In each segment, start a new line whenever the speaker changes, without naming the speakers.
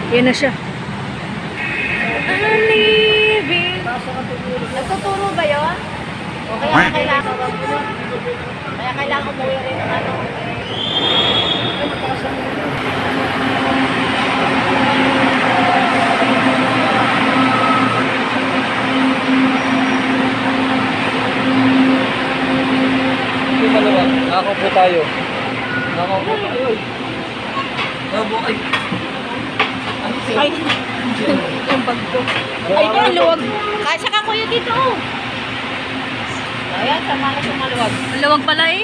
Yan na siya.
Nagtuturo ba yun? O kaya kailangan umuwi rin ng ano?
Hindi maluwag. Nakakaupo tayo. Nakakaupo tayo. Ay.
Ay, yung bag ko. Ay, maluwag.
Kasya ka kuya dito. Ayan, sama ka sa maluwag.
Maluwag pala eh.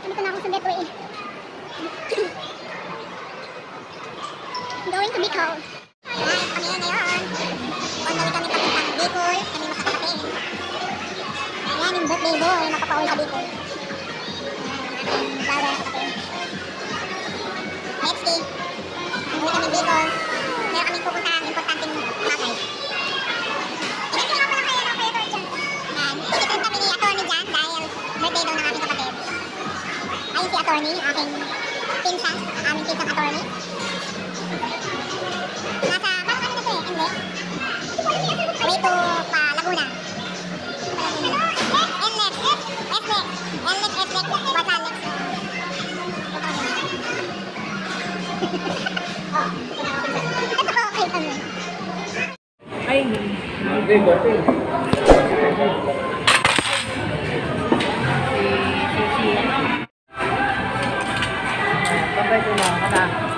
Dito na ako sa Betway. Going to Bicol. Ayan, kami ngayon. On the way kami papuntang Bicol. Kami makakapin. Ayan yung birthday boy. Makapauwi sa Bicol. Ayan, ating flower sa kape. Next day. Uwi kami Bicol. Meron kaming pupuntahan importanteng bagay. Itigil nga pala kayo ng kayo doon dyan. Ayan, itigil kami ni attorney dyan dahil birthday daw ng aking kapatid. Ayun si attorney, aking pinsan, aming pinsang attorney. Nasa, parang ano na to eh, hindi. Way to Laguna. NLEX, SLEX, Basalex. Ito ko, okay kami.
Ay,
Okay, birthday.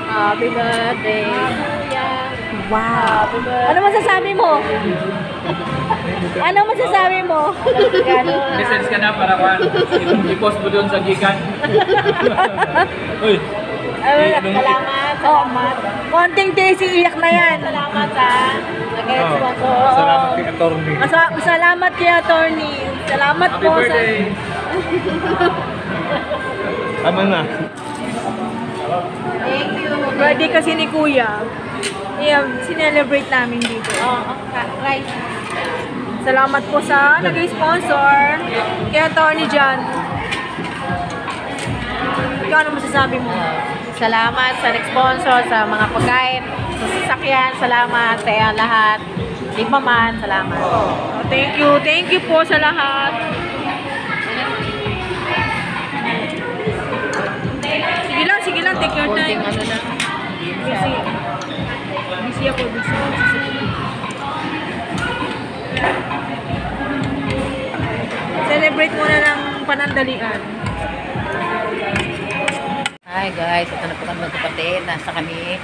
Happy birthday.
wow. Ano masasabi mo? Ano masasabi mo?
Message ka na para i-post mo doon sa Gikan. Uy.
Salamat.
Konting daisy iyak na yan.
Salamat sa nag-sponsor.
Salamat kay attorney.
Salamat kay attorney. Salamat
Happy
po
birthday. Tama na.
Thank you.
Birthday kasi ni Kuya. Yeah, sinelebrate namin dito.
Right.
Salamat po sa nag-sponsor kay attorney John. Ikaw ano masasabi mo?
Salamat sa nag-sponsor, sa mga pagkain, sa sasakyan, salamat sa lahat. Di pa man, salamat.
Thank you po sa lahat. Sige lang, take your time.
Ano na?
Busy ako. Celebrate muna ng panandalian.
Hi guys, ito na po kami magkapatid. Nasa kami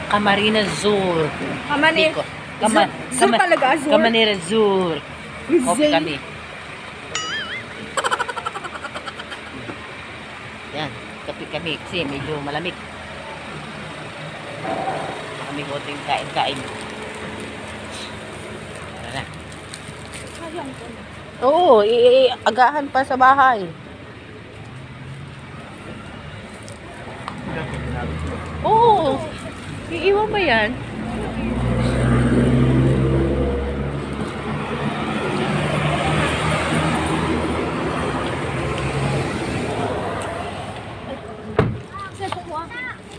Camarines Sur.
Zur talaga, Zur?
Camarines Sur. Coffee kami. Yan, kape kami kasi medyo malamig. Kami konting kain-kain. Tara na. Oo, agahan pa sa bahay. Oo. Iiwan ba yan?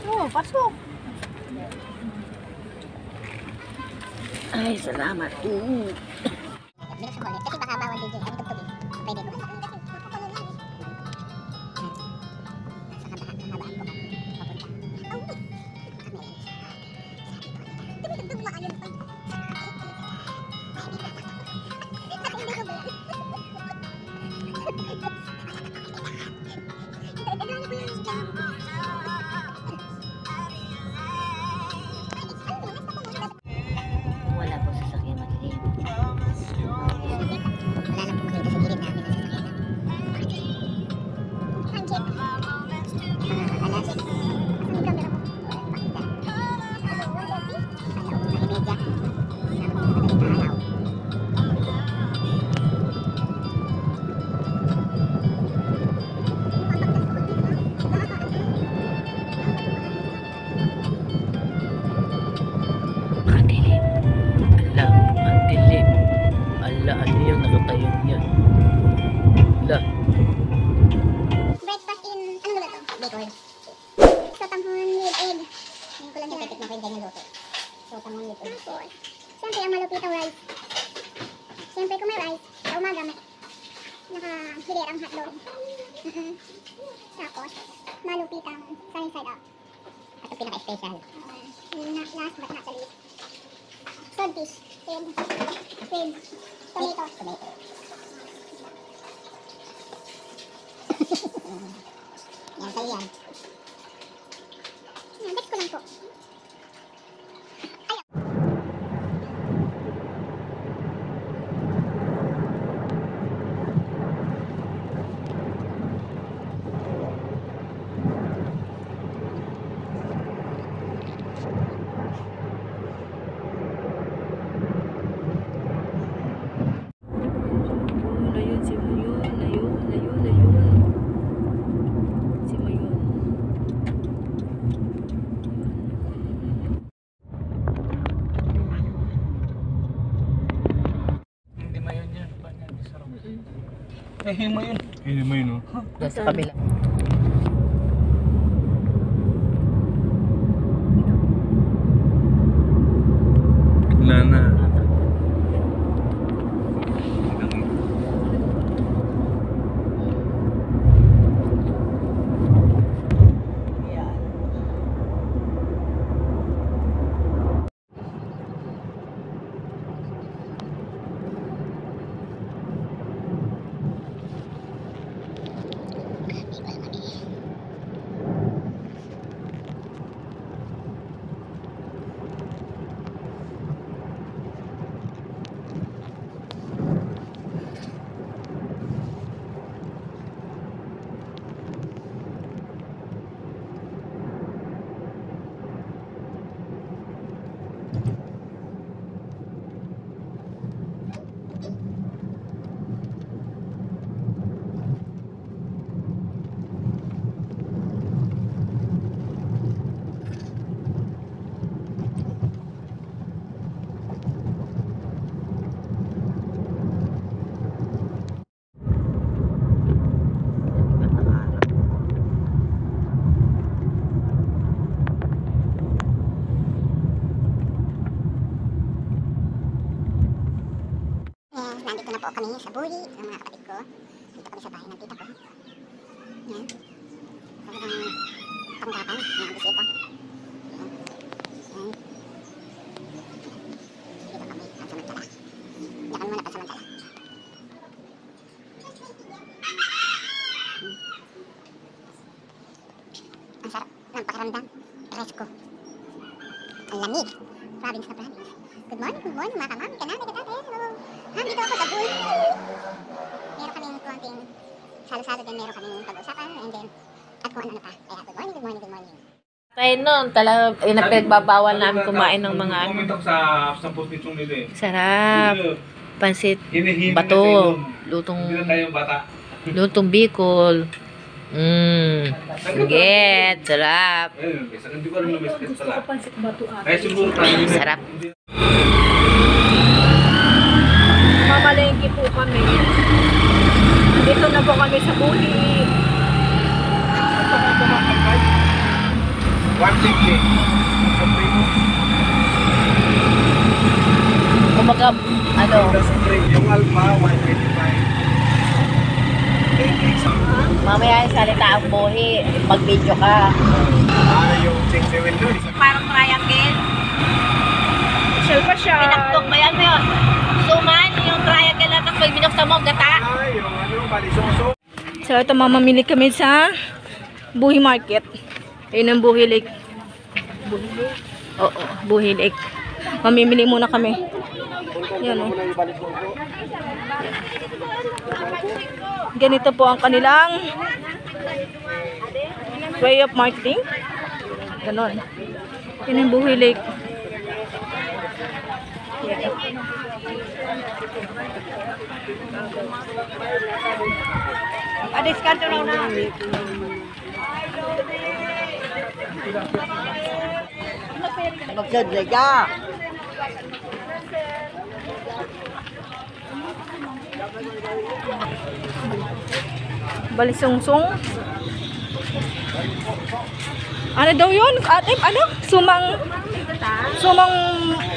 Oo, pasok. Ay, salamat.
Binuksan ko ulit kasi baka bawal video. Ano tugtugin? Pwede ko.
Wala po sasakyan madilim.
niluto. So, tamang nito. Tapos, siyempre, ang malupitang rice. Siyempre, kung may rice, sa umaga, may naka-hilir ang hotdog. Tapos, malupitang sunny side up. At ang pinaka-special. Last but not the least, swordfish with tomato. Yan, sa'yo yan. Yan, bet ko lang po.
Ayun, si Mayon. Ayun. Si Mayon.
Hindi mayon yan. Sarap. Eh, himo yun.
Himo yun, no?
Doon sa kabila.
Wala na.
Nandito na po kami sa Buli ng mga kapatid ko. Dito kami sa bahay ng tita ko. Yan. Talagang tanggapan ng mga bisita. Yan. Yan. Dito kami pansamantala. Dito kami muna pansamantala. Ang sarap ng pakiramdam. Presko. Ang lamig. Province na province. Good morning mga kamami. Kanami ka tayo. Hello. Dito ako sa Buli. Meron kaming konting salo-salo din, meron kaming pag-usapan, and then, at kung ano pa. Kaya, good morning.
Tayo noon, talaga, pinagbabawal namin kumain ng mga ano.
Comment ako sa postitong nila eh.
Sarap. Pansit,
Hinihina na sa
bato,
ilong.
lutong,
Hindi na tayo bata.
lutong Bicol. Sige, sarap.
Ayun, kasi hindi ko alam na may sakit sa lahat. Kaya siguro tayo yun.
Sarap.
Mamalengke po kami. Dito na po kami sa Buli.
150.
Kumbaga, ano,
Yung Alpha, 125.
mamaya yung salita ang buhi, pag-video ka.
Ano yung 6-7 doon?
Parang triangle.
Shell pa siya.
Pinaktok ba yan mo yun? Suman, yung triangle na pag binuksan mo, gata.
Yung ano, balisoso.
So, ito mamamili kami sa Buhi Market. Ayun ang Buhi Lake. Oo, Buhi Lake. Mamimili muna kami. Yan o. Ganito po ang kanilang way of marketing. Ganon. Yun ang Buhi Lake. Yeah.
Discount na na. Magdadlaga.
Balisungsong. Ano daw yun? Ate, ano? Sumang Sumang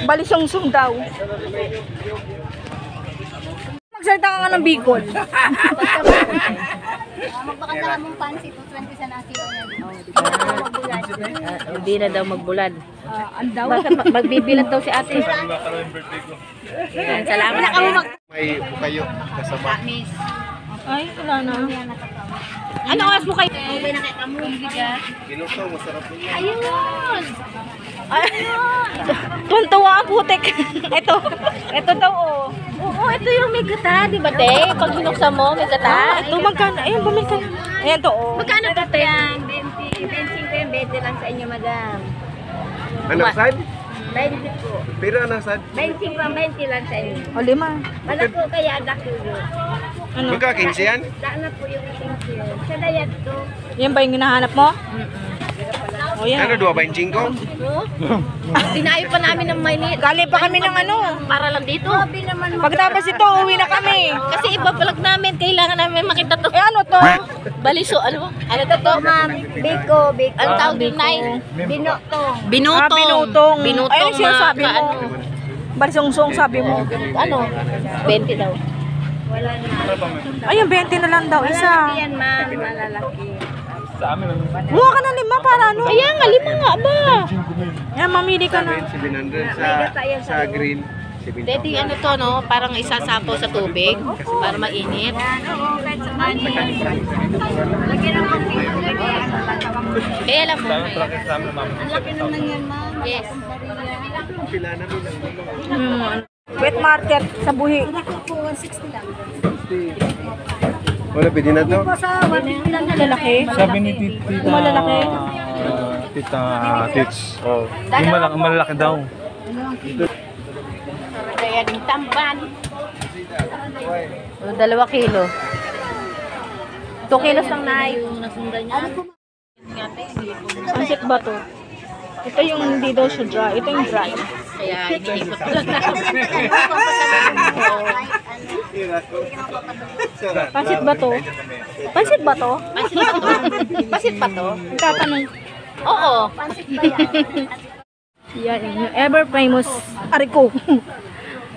balisong-sung daw. Magsalita ka nga ng Bicol.
Magpakanta mong pansi to 20 sa nasiro niya.
Hindi na daw magbulad.
Andaw.
Bakit magbibilad daw si ate? Salamat ako.
May kayo kasama.
Ay, wala na.
Ano oras mo kayo?
Ginuto, masarap yun.
Ayun!
Tuntua ang putik. Ito daw oh.
Oo, ito yung may gata, di ba, te? Pag binuksan mo, may gata.
Ito magkano? Ayun, bumili ka. Ayan to oh.
Magkano to, te?
20 lang sa inyo, madam.
Anak sad?
20 po.
Pero anak sad?
20 lang sa inyo.
O, 5.
Malako kaya adak ko.
Ano?
Magka 15 yan?
Daan na po yung isingkil. Sa dayat to.
Yan ba yung hinahanap mo? O yan.
Ano, 2.5?
Dinayo pa namin ng Maynila.
Galing pa kami ng ano.
Para lang dito.
Pagtapos ito, uwi na kami.
Kasi ibabalag namin, kailangan namin makita to.
Eh ano to?
Baliso, ano? Ano to to?
Ma'am, Biko.
Ang tawag din, Nay?
Binotong.
Binutong.
Binutong.
Binutong,
Ayun sinasabi mo.
ano?
Balisong-sung sabi mo.
Ano? 20 daw.
Wala na.
Ayun, 20 na lang daw. Isa.
Yan, ma'am. Malalaki.
Buha ka ng 5 para ano?
Kaya nga, 5 nga ba?
Yan, mamili ka na.
700 sa green.
Pwede ano to, no? Parang isasapaw sa tubig para mainit.
Oo, kahit sa mani. Lagyan ng mga Biko.
Kaya alam mo.
Ang laki naman yan, ma'am.
Yes.
Pila na rin.
Wet market sa buhi.
Po, 160 lang.
Wala, pwede na to?
Sa 150 lang na
Lalaki.
Sabi ni Tita,
Malalaki.
Tita Tits, yung malalaki daw.
Kaya din tamban. 2 kilo. 2 kilos lang na yung nasundan niya.
Pansit ba to? Ito yung hindi daw siya dry. Ito yung dry.
Kaya iniikot ko lang namin.
Pansit ba to? Pansit ba to?
Pasit pa to? Pasit pa to?
Tatanong.
Oo.
Yan, yung ever famous Ariko.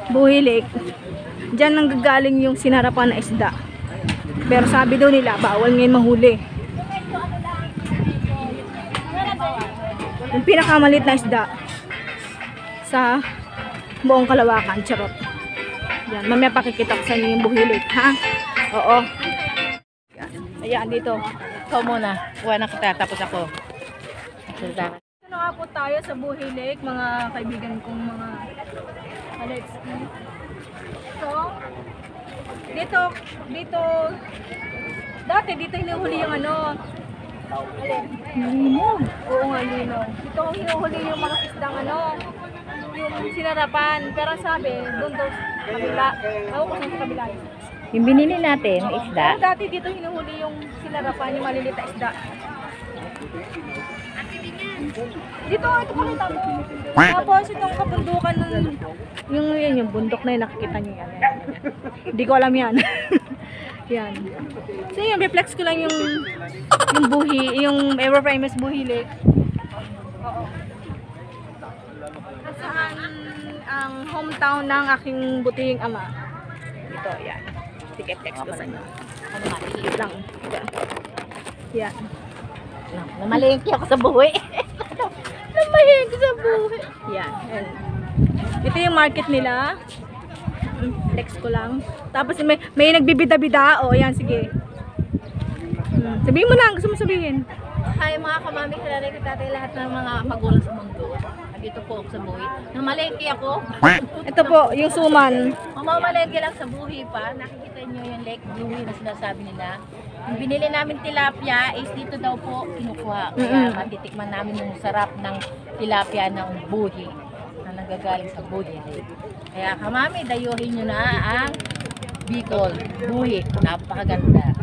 Buhi Lake. Diyan nanggagaling yung sinarapan na isda. Pero sabi daw nila, bawal ngayon mahuli. Yung pinakamalit na isda sa buong Kalawakan. Charot. Yan, mamaya pakikita ko sa inyo yung Buhi Lake, ha? Oo. Yan. Ayan, dito.
Ikaw muna. Kuha na kita, tapos ako. Salita.
Ito na nga po tayo sa Buhi Lake, mga kaibigan kong mga let's see. So, dito, dati dito hinuhuli yung ano, lino. Oo nga, lino. Dito hinuhuli yung mga isdang ano, yung sinarapan. Pero sabi, doon daw sa kabila. Ewan ko saan sa kabila.
Yung binili natin, isda.
Dati dito hinuhuli yung sinarapan, yung maliliit na isda. Dito, ito pa rin tama. Tapos itong kabundukan ng yung bundok na yun, nakikita nyo yan. Hindi ko alam yan. Yan. So yung reflex ko lang yung buhi, yung ever famous Buhi Lake. Oo. Saan ang hometown ng aking butihing ama. Ito, yan. Sige, flex ko sa inyo. Ano maliit lang. Yan.
Namalingki ako sa buhay. Namalingki sa buhay.
Yan. Yan. Ito yung market nila. Flex ko lang. Tapos may nagbibida-bida. O, yan, sige. Sabihin mo lang, gusto mo sabihin.
Hi mga kamami, kilala ko tatay lahat ng mga magulang sa mundo. Nandito po ako sa buhay. Namalingki ako.
Ito po, yung suman.
Mamamalengke lang sa buhay pa. Nakikita niyo yung Lake Buhi na sinasabi nila. Yung binili namin tilapia is dito daw po kinukuha. Kaya matitikman namin yung sarap ng tilapia ng buhi na nanggagaling sa Buhi Lake. Kaya kamami, dayuhin nyo na ang Bicol Buhi. Napakaganda.